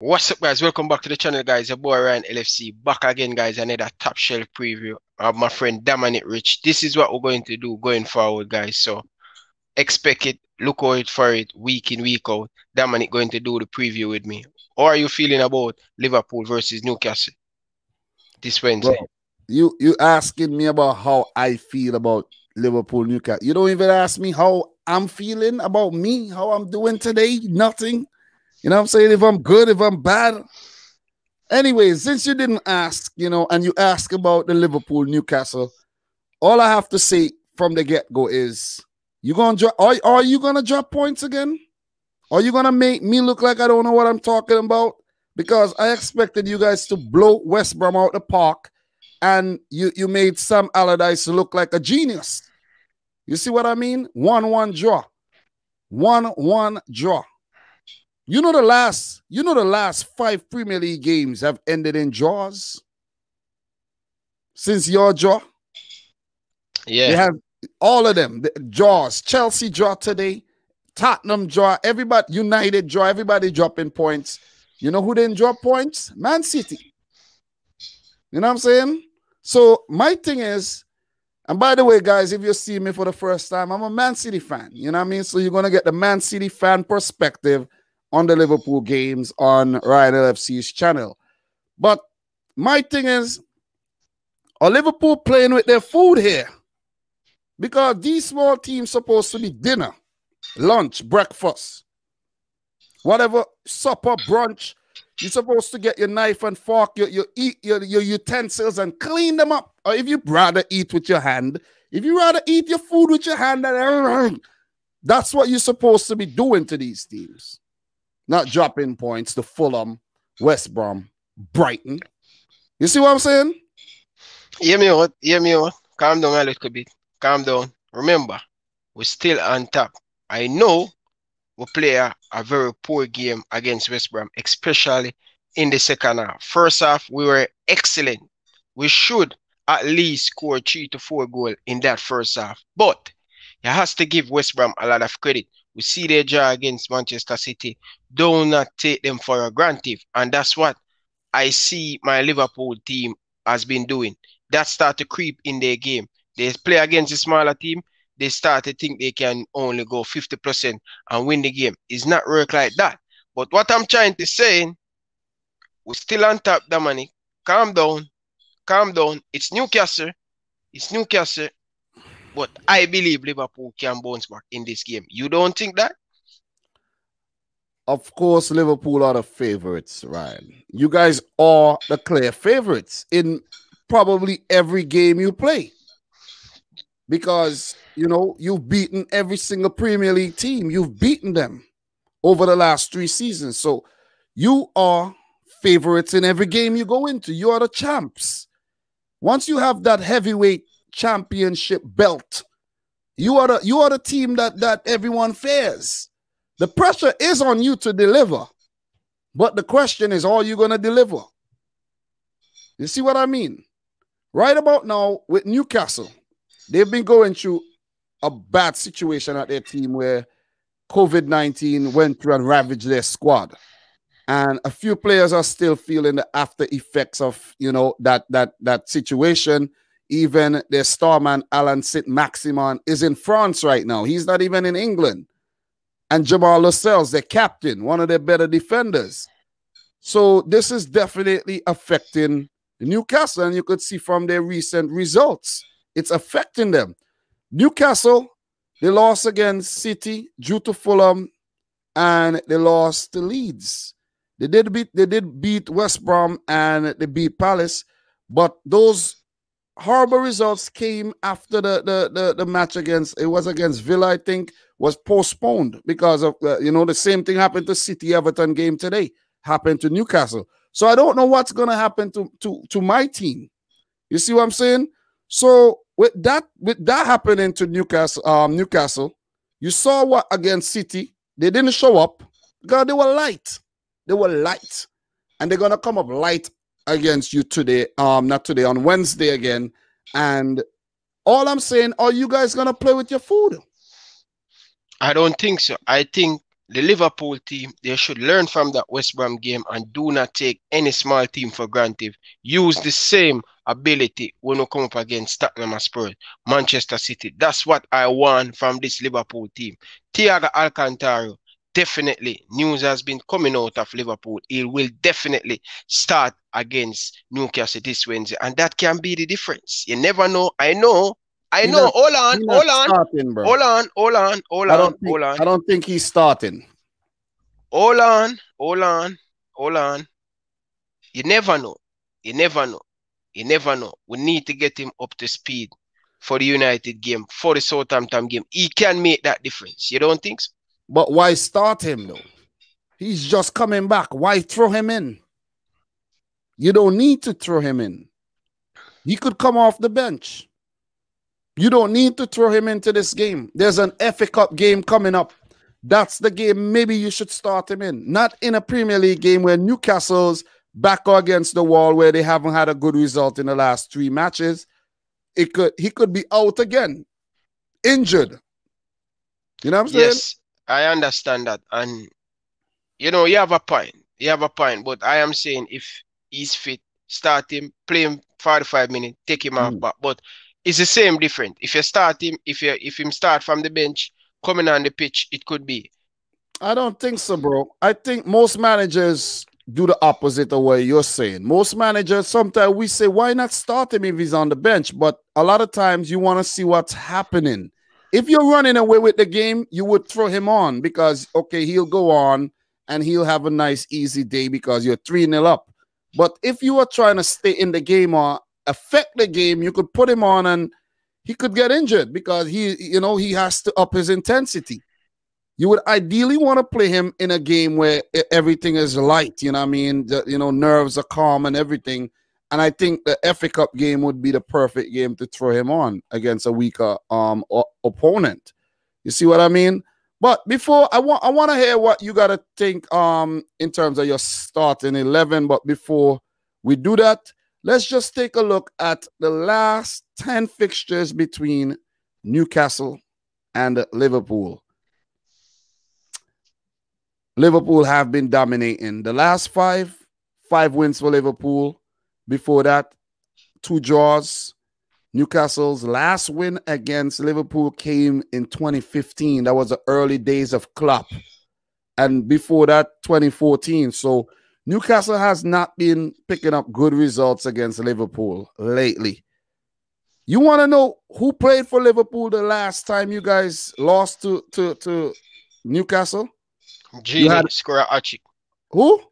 What's up, guys? Welcome back to the channel, guys. Your boy Ryan LFC back again, guys. Another top shelf preview of my friend Dominic Rich. This is what we're going to do going forward, guys. So expect it, look out for it week in, week out. Dominic going to do the preview with me. How are you feeling about Liverpool versus Newcastle this Wednesday? Bro, you asking me about how I feel about Liverpool Newcastle. You don't even ask me how I'm feeling about me, how I'm doing today. Nothing. You know what I'm saying? If I'm good, if I'm bad. Anyway, since you didn't ask, and you ask about the Liverpool Newcastle, all I have to say from the get-go is you gonna drop are you gonna drop points again? Are you gonna make me look like I don't know what I'm talking about? Because I expected you guys to blow West Brom out the park, and you made Sam Allardyce look like a genius. You see what I mean? 1-1 draw. 1-1 draw. You know the last 5 Premier League games have ended in draws since your draw. Yeah. They have all of them. The draws. Chelsea draw today. Tottenham draw. Everybody, United draw. Everybody dropping points. You know who didn't drop points? Man City. You know what I'm saying? So my thing is, and by the way, guys, if you see me for the first time, I'm a Man City fan. You know what I mean? So you're going to get the Man City fan perspective on the Liverpool games on Ryan LFC's channel. But my thing is, are Liverpool playing with their food here? Because these small teams supposed to be dinner, lunch, breakfast, whatever, supper, brunch. You're supposed to get your knife and fork, you eat your utensils and clean them up. Or if you rather eat with your hand, if you rather eat your food with your hand, that's what you're supposed to be doing to these teams. Not dropping points to Fulham, West Brom, Brighton. You see what I'm saying? Hear me out. Hear me out. Calm down a little bit. Calm down. Remember, we're still on top. I know we play a very poor game against West Brom, especially in the second half. First half, we were excellent. We should at least score 3 to 4 goals in that first half. But you have to give West Brom a lot of credit. We see their draw against Manchester City. Do not take them for granted. And that's what I see my Liverpool team has been doing. That start to creep in their game. They play against a smaller team. They start to think they can only go 50% and win the game. It's not work like that. But what I'm trying to say, we're still on top, Dominic. Calm down. Calm down. It's Newcastle. It's Newcastle. But I believe Liverpool can bounce back in this game. You don't think that? Of course, Liverpool are the favorites, Ryan. You guys are the clear favorites in probably every game you play. Because, you've beaten every single Premier League team. You've beaten them over the last 3 seasons. So you are favorites in every game you go into. You are the champs. Once you have that heavyweight championship belt, you are the team that everyone fears. The pressure is on you to deliver. But the question is, are you going to deliver? You see what I mean? Right about now with Newcastle, they've been going through a bad situation at their team where COVID-19 went through and ravaged their squad. And a few players are still feeling the after effects of, that situation. Even their starman, Alan Saint-Maximin, is in France right now. He's not even in England. And Jamal Lascelles, their captain, one of their better defenders. So this is definitely affecting Newcastle, and you could see from their recent results, it's affecting them. Newcastle, they lost against City, drew to Fulham, and they lost to Leeds. They did beat West Brom and they beat Palace, but those horrible results came after the match against Villa, I think, was postponed because of the same thing happened to City Everton game today, happened to Newcastle. So I don't know what's going to happen to my team. You see what I'm saying? So with that happening to Newcastle, you saw what against City, they didn't show up because they were light. They were light, and they're gonna come up light against you today. Not today, on Wednesday again. And all I'm saying, are you guys gonna play with your food? I don't think so. I think the Liverpool team, they should learn from that West Brom game and do not take any small team for granted. Use the same ability when we come up against Tottenham Hotspur, Manchester City. That's what I want from this Liverpool team. Thiago Alcantara, definitely, news has been coming out of Liverpool. He will definitely start against Newcastle this Wednesday, and that can be the difference. You never know. I know. I He know. not Hold on. he not Hold on. starting, bro. Hold on. Hold on. Hold on. Hold on. I don't think he's starting. Hold on, hold on, hold on. You never know. You never know. You never know. We need to get him up to speed for the United game, for the Southampton game. He can make that difference. You don't think so? But why start him though? He's just coming back. Why throw him in? You don't need to throw him in. He could come off the bench. You don't need to throw him into this game. There's an FA Cup game coming up. That's the game maybe you should start him in. Not in a Premier League game where Newcastle's back against the wall where they haven't had a good result in the last 3 matches. He could be out again, injured. You know what I'm saying? Yes, I understand that. And, you know, you have a point. You have a point. But I am saying if he's fit, start him, play him 45 minutes, take him off back. But it's the same different. If you start him, if him start from the bench, coming on the pitch, it could be. I don't think so, bro. I think most managers do the opposite of what you're saying. Most managers, sometimes we say, why not start him if he's on the bench? But a lot of times you want to see what's happening. If you're running away with the game, you would throw him on because, okay, he'll go on and he'll have a nice, easy day because you're 3-0 up. But if you are trying to stay in the game or affect the game, you could put him on and he could get injured because he has to up his intensity. You would ideally want to play him in a game where everything is light, you know what I mean? Nerves are calm and everything. And I think the FA Cup game would be the perfect game to throw him on against a weaker opponent. You see what I mean? But before, I want to hear what you got to think in terms of your starting 11. But before we do that, let's just take a look at the last 10 fixtures between Newcastle and Liverpool. Liverpool have been dominating. The last 5 wins for Liverpool. Before that, 2 draws. Newcastle's last win against Liverpool came in 2015. That was the early days of Klopp. And before that, 2014. So Newcastle has not been picking up good results against Liverpool lately. You want to know who played for Liverpool the last time you guys lost to Newcastle? Genie score a hat-trick. Who?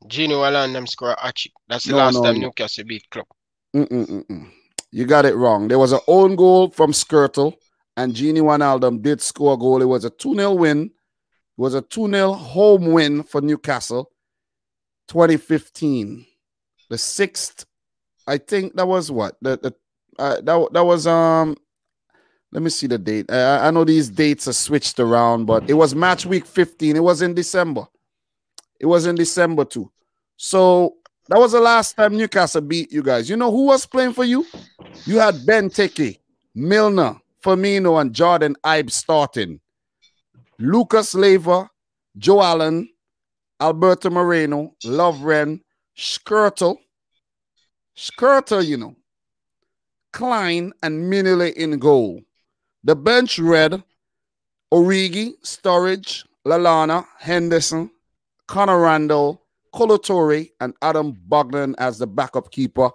Genie Wallandam score a hat-trick. That's the last time Newcastle beat Klopp. You got it wrong. There was an own goal from Skirtle, and Genie Wijnaldum did score a goal. It was a 2-0 win. It was a 2-0 home win for Newcastle. 2015. The 6th, I think that was what? That was let me see the date. I know these dates are switched around, but it was match week 15. It was in December. It was in December too. So that was the last time Newcastle beat you guys. You know who was playing for you? You had Benteke, Milner, Firmino, and Jordan Ibe starting. Lucas Leiva, Joe Allen, Alberto Moreno, Lovren, Skirtle, Klein, and Minile in goal. The bench read Origi, Sturridge, Lallana, Henderson, Conor Randall, Colo-Touré, and Adam Bogdan as the backup keeper.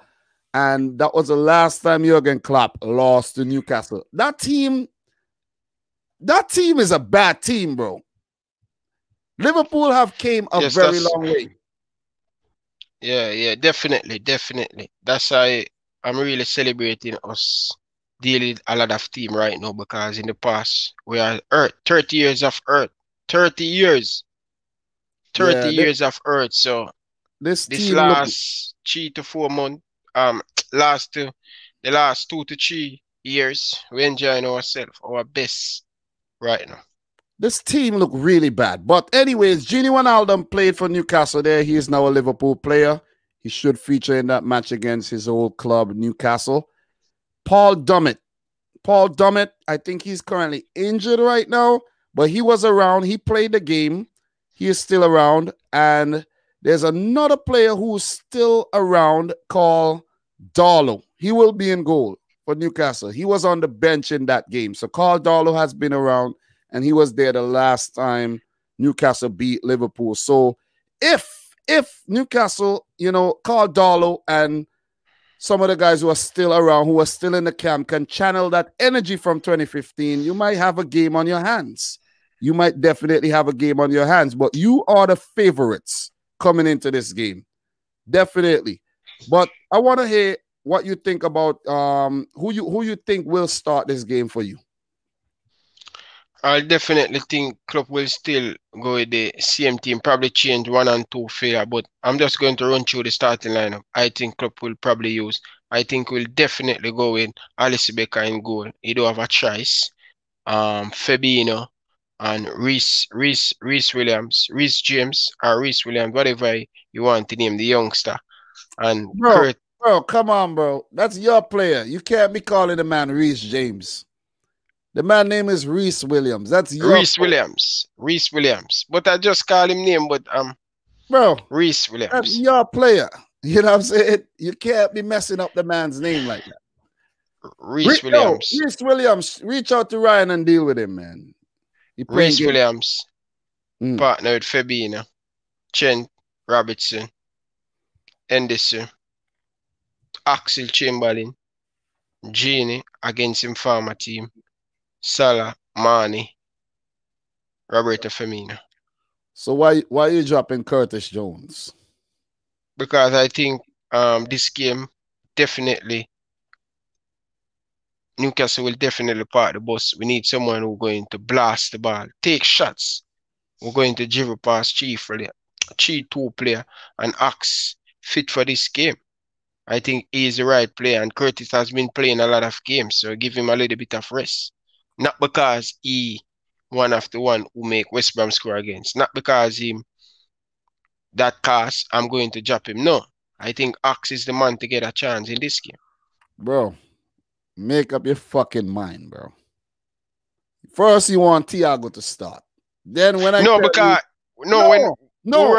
And that was the last time Jurgen Klopp lost to Newcastle. That team is a bad team, bro. Liverpool have came a very long way. Yeah, definitely. That's why I'm really celebrating us dealing with a lot of team right now, because in the past we are Earth, 30 years of Earth, 30 years. 30 years of Earth. So this last 3 to 4 months, the last 2 to 3 years, we're enjoying ourselves, our best right now. This team look really bad. But anyways, Genie Wijnaldum played for Newcastle there. He is now a Liverpool player. He should feature in that match against his old club, Newcastle. Paul Dummett, I think he's currently injured right now. but he was around. He played the game. He is still around. And there's another player who's still around called Darlow. He will be in goal for Newcastle. He was on the bench in that game. So Carl Darlow has been around, and he was there the last time Newcastle beat Liverpool. So if Newcastle, Carl Darlow and some of the guys who are still around, who are still in the camp, can channel that energy from 2015, you might have a game on your hands. You might definitely have a game on your hands, but you are the favorites coming into this game. Definitely. But I want to hear what you think about who you think will start this game for you. I definitely think Klopp will still go with the same team, probably change 1 and 2 fair, but I'm just going to run through the starting lineup. I think Klopp will probably use. I think we'll definitely go with Alice Becker in goal. He do have a choice. Fabinho and Reece James, or Reece Williams, whatever you want to name the youngster. And bro, come on, bro. That's your player. You can't be calling the man Reece James. The man name is Reece Williams. That's your Reece Williams. But I just call him name, but bro, Reece Williams. That's your player. You know what I'm saying? You can't be messing up the man's name like that. Reece Williams. Reece Williams. Reach out to Ryan and deal with him, man. Reece Williams, partner with Fabinho, Trent Robertson, Henderson, Axel Chamberlain, Genie against him former team, Salah, Mane, Roberto Firmino. So why are you dropping Curtis Jones? Because I think this game definitely Newcastle will definitely park the bus. We need someone who's going to blast the ball, take shots. We're going to dribble past Chief 2 player and Axe fit for this game. I think he is the right player, and Curtis has been playing a lot of games, so give him a little bit of rest. Not because he one after one who make West Brom score against. Not because him that cast I'm going to drop him. No. I think Axe is the man to get a chance in this game. Bro, make up your fucking mind, bro. First you want Thiago to start. Then when we were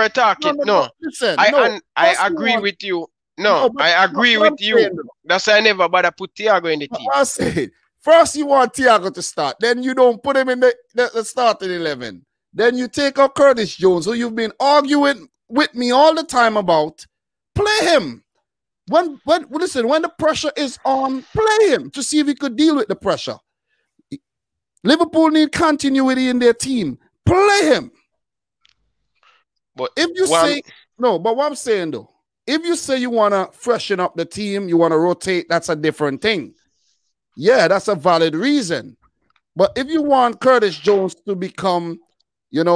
talking. Listen, I agree with you. I agree with you. That's why I never bother put Thiago in the team. I said, first you want Thiago to start, then you don't put him in the starting 11. Then you take out Curtis Jones, who you've been arguing with me all the time about. Play him. When the pressure is on, play him to see if he could deal with the pressure. Liverpool need continuity in their team. Play him. But if you but what I'm saying though, if you say you want to freshen up the team, you want to rotate, that's a different thing. Yeah, that's a valid reason. But if you want Curtis Jones to become, one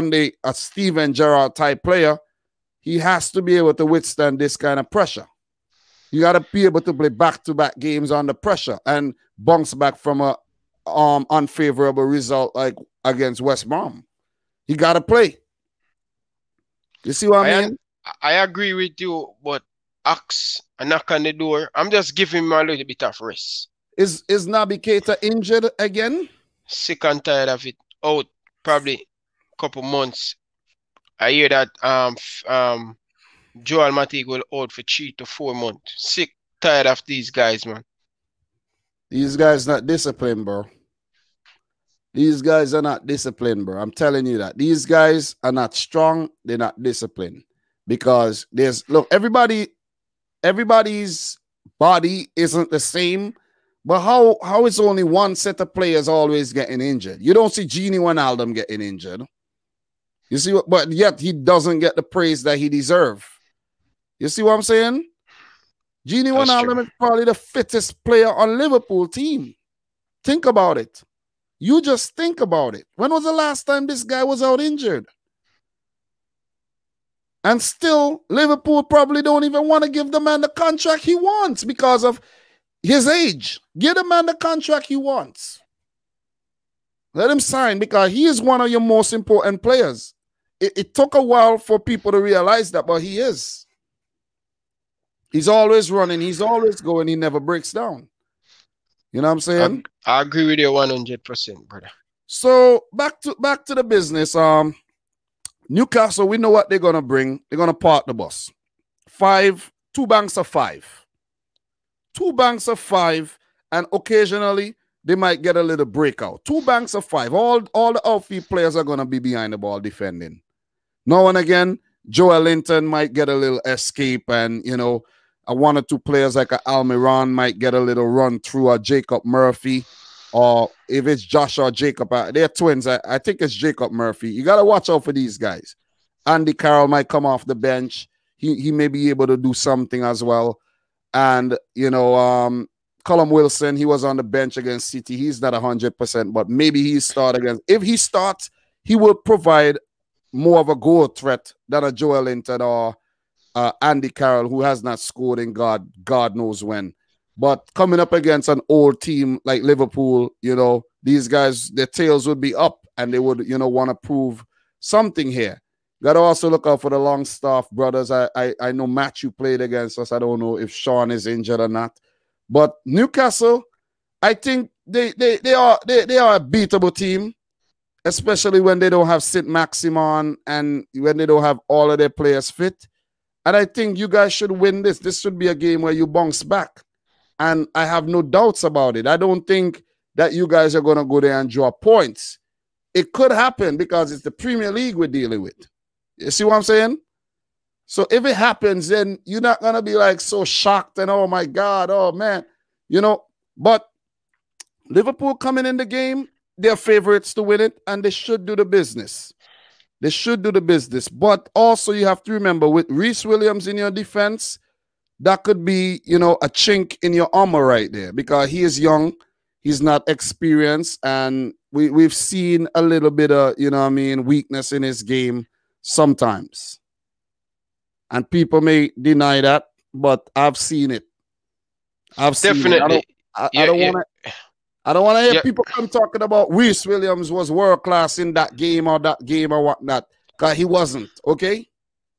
day a Steven Gerrard type player, he has to be able to withstand this kind of pressure. You got to be able to play back-to-back games under pressure and bounce back from a unfavorable result like against West Brom. You got to play. You see what I mean? I agree with you, but Axe, a knock on the door. I'm just giving him a little bit of rest. Is Naby Keita injured again? Sick and tired of it. Out probably a couple months. I hear that Joel Matip will out for 3 to 4 months. Sick, tired of these guys, man. These guys not disciplined, bro. These guys are not disciplined, bro. I'm telling you that. These guys are not strong. They're not disciplined. Because everybody's body isn't the same. But how is only one set of players always getting injured? You don't see Gini Wijnaldum getting injured. You see what? But yet he doesn't get the praise that he deserves. You see what I'm saying? Gini Wijnaldum is probably the fittest player on Liverpool team. Think about it. You just think about it. When was the last time this guy was out injured? And still, Liverpool probably don't even want to give the man the contract he wants because of his age. Give the man the contract he wants. Let him sign because he is one of your most important players. It took a while for people to realize that, but he is. He's always running. He's always going. He never breaks down. You know what I'm saying? I agree with you 100%, brother. So back to the business. Newcastle, we know what they're gonna bring. They're gonna park the bus. 2 banks of 5. 2 banks of 5, and occasionally they might get a little breakout. 2 banks of 5. All the outfield players are gonna be behind the ball defending. Now and again, Joel Linton might get a little escape, and you know, 1 or 2 players like Almiron might get a little run through, a Jacob Murphy, or if it's Josh or Jacob, they're twins. I think it's Jacob Murphy. You got to watch out for these guys. Andy Carroll might come off the bench. He may be able to do something as well. And, you know, Callum Wilson, he was on the bench against City. He's not 100%, but maybe he start against. If he starts, he will provide more of a goal threat than a Joel Linton or Andy Carroll, who has not scored in God knows when. But coming up against an old team like Liverpool, you know, these guys, their tails would be up and they would, you know, want to prove something here. Got to also look out for the Longstaff brothers. I know Matthew played against us. I don't know if Sean is injured or not. But Newcastle, I think they are a beatable team, especially when they don't have St. Maximin and when they don't have all of their players fit. And I think you guys should win this. This should be a game where you bounce back. And I have no doubts about it. I don't think that you guys are going to go there and draw points. It could happen because it's the Premier League we're dealing with. You see what I'm saying? So if it happens, then you're not going to be like so shocked and, oh, my God, oh, man. You know, but Liverpool coming in the game, they're favorites to win it, and they should do the business. They should do the business. But also you have to remember, with Reece Williams in your defense, that could be, you know, a chink in your armor right there because he is young. He's not experienced. And we've seen a little bit of, you know what I mean, weakness in his game sometimes. And people may deny that, but I've seen it. I've seen Definitely. it. I don't want to hear people come talking about Reece Williams was world class in that game or whatnot. Because he wasn't, okay?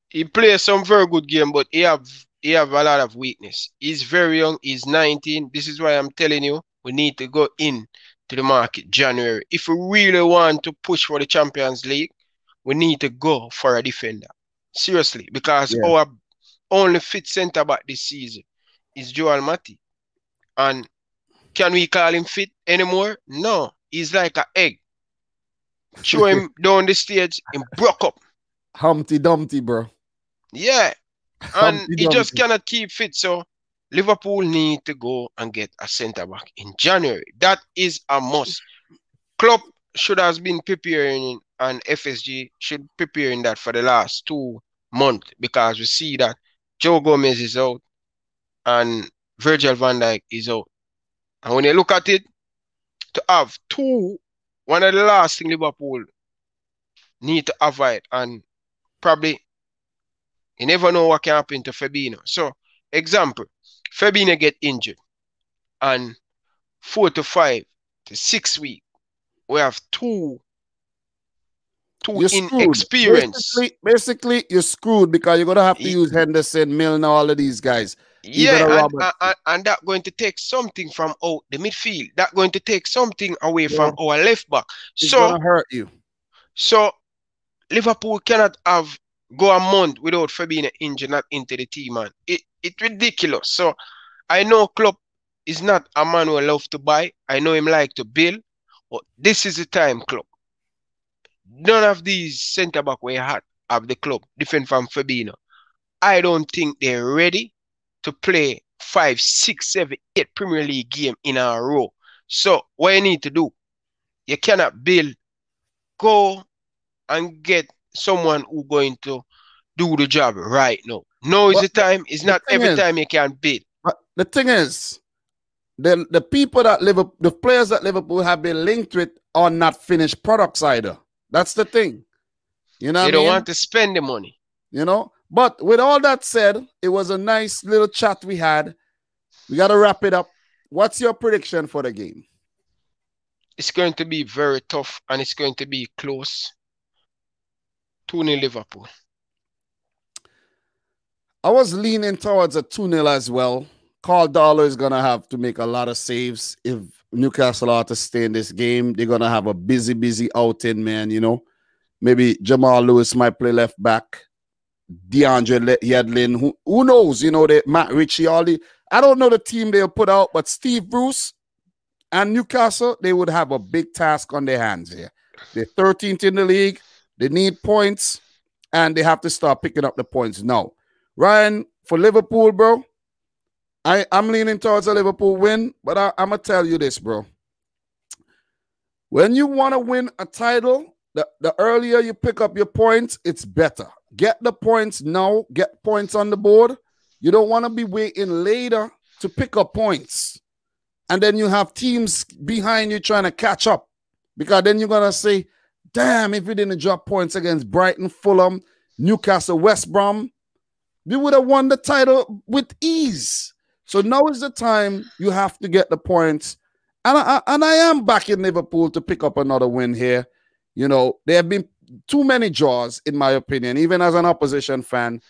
He plays some very good game, but he have a lot of weakness. He's very young. He's 19. This is why I'm telling you, we need to go in to the market January. If we really want to push for the Champions League, we need to go for a defender. Seriously, because our only fit centre back this season is Joel Matip. And can we call him fit anymore? No. He's like an egg. Throw him down the stage and broke up. Humpty Dumpty, bro. Yeah. And he just cannot keep fit. So Liverpool need to go and get a centre-back in January. That is a must. Klopp should have been preparing, and FSG should preparing that for the last 2 months, because we see that Joe Gomez is out and Virgil van Dijk is out. And when you look at it, to have one of the last things Liverpool need to avoid, and probably you never know what can happen to Fabinho. So, example, Fabinho get injured, and 4 to 5 to 6 weeks, we have two inexperienced. Basically, you're screwed because you're going to have to use Henderson, Milner, all of these guys. Yeah, and that's going to take something from out the midfield. That's going to take something away from our left back. It's going to hurt you. So, Liverpool cannot go a month without Fabinho injured, not into the team, man. It's ridiculous. So, I know Klopp is not a man who love to buy. I know him like to build. But this is the time, Klopp. None of these centre-back we had of the club, different from Fabinho, I don't think they're ready to play 5, 6, 7, 8 Premier League games in a row. So, what you need to do, you cannot build. Go and get someone who's going to do the job right now. Now is the time. It's not every time you can build. But the thing is, the people that the players that Liverpool have been linked with are not finished products either. That's the thing. You know, they don't want to spend the money. You know, but with all that said, it was a nice little chat we had. We got to wrap it up. What's your prediction for the game? It's going to be very tough, and it's going to be close. 2-0 Liverpool. I was leaning towards a 2-0 as well. Carl Dollar is gonna have to make a lot of saves if Newcastle are to stay in this game. They're gonna have a busy outing, man. You know, maybe Jamal Lewis might play left back. DeAndre Yedlin, who knows? You know, Matt Ritchie, I don't know the team they'll put out, but Steve Bruce and Newcastle, they would have a big task on their hands here. They're 13th in the league. They need points, and they have to start picking up the points now. Ryan, for Liverpool, bro, I'm leaning towards a Liverpool win, but I'm going to tell you this, bro. When you want to win a title, the earlier you pick up your points, it's better. Get the points now. Get points on the board. You don't want to be waiting later to pick up points. And then you have teams behind you trying to catch up. Because then you're going to say, damn, if we didn't drop points against Brighton, Fulham, Newcastle, West Brom, we would have won the title with ease. So now is the time you have to get the points. And I am backing Liverpool to pick up another win here. You know, there have been too many draws, in my opinion. Even as an opposition fan,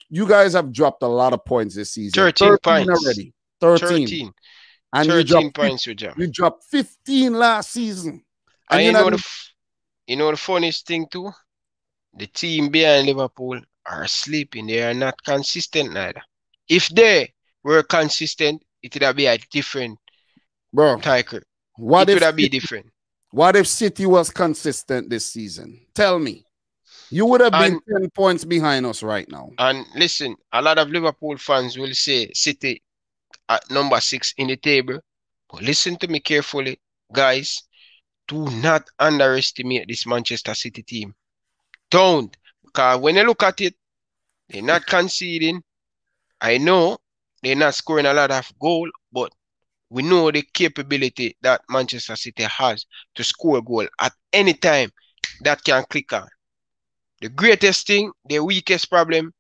you guys have dropped a lot of points this season. 13 points already. 13. And 13 points with you. You dropped 15 last season. And you know the funniest thing too? The team behind Liverpool are sleeping. They are not consistent neither. If they were consistent, it would have been a different title. It would have been different. What if City was consistent this season? Tell me. You would have been 10 points behind us right now. And listen, a lot of Liverpool fans will say City at number 6 in the table. But listen to me carefully, guys. Do not underestimate this Manchester City team. Don't. Because when you look at it, they're not conceding. I know they're not scoring a lot of goals, but we know the capability that Manchester City has to score a goal at any time that can click on. The greatest thing, their weakest problem,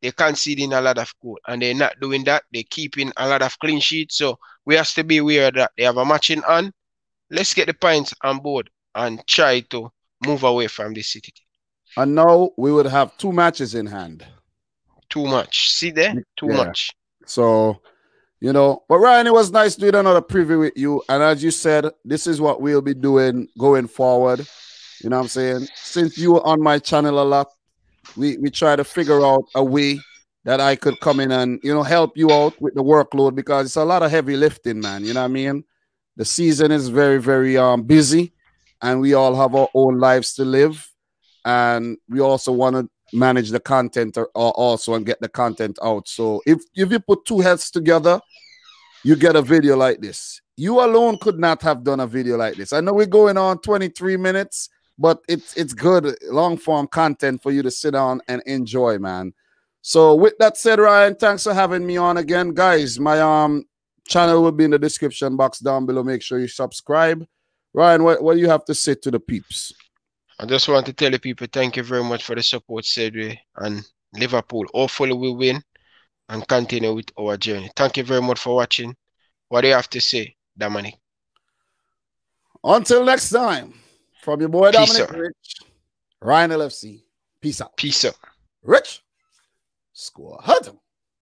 they're conceding a lot of goals. And they're not doing that. They're keeping a lot of clean sheets. So we have to be aware that they have a matching on. Let's get the points on board and try to move away from the City team. And now we would have 2 matches in hand. Too much. See there? Too much. So, you know, but Ryan, it was nice doing another preview with you. And as you said, this is what we'll be doing going forward. You know what I'm saying? Since you were on my channel a lot, we try to figure out a way that I could come in and, you know, help you out with the workload, because it's a lot of heavy lifting, man. You know what I mean? The season is very, very busy, and we all have our own lives to live. And we also want to manage the content also and get the content out. So if you put 2 heads together, you get a video like this. You alone could not have done a video like this. I know we're going on 23 minutes, but it's good long form content for you to sit down and enjoy, man. So with that said, Ryan, thanks for having me on again. Guys, my channel will be in the description box down below. Make sure you subscribe. Ryan, what do you have to say to the peeps? I just want to tell the people thank you very much for the support, Cedric and Liverpool. Hopefully we win and continue with our journey. Thank you very much for watching. What do you have to say, Dominic? Until next time, from your boy Dominic Rich, Ryan LFC. Peace out. Peace out. Rich, score. Hut.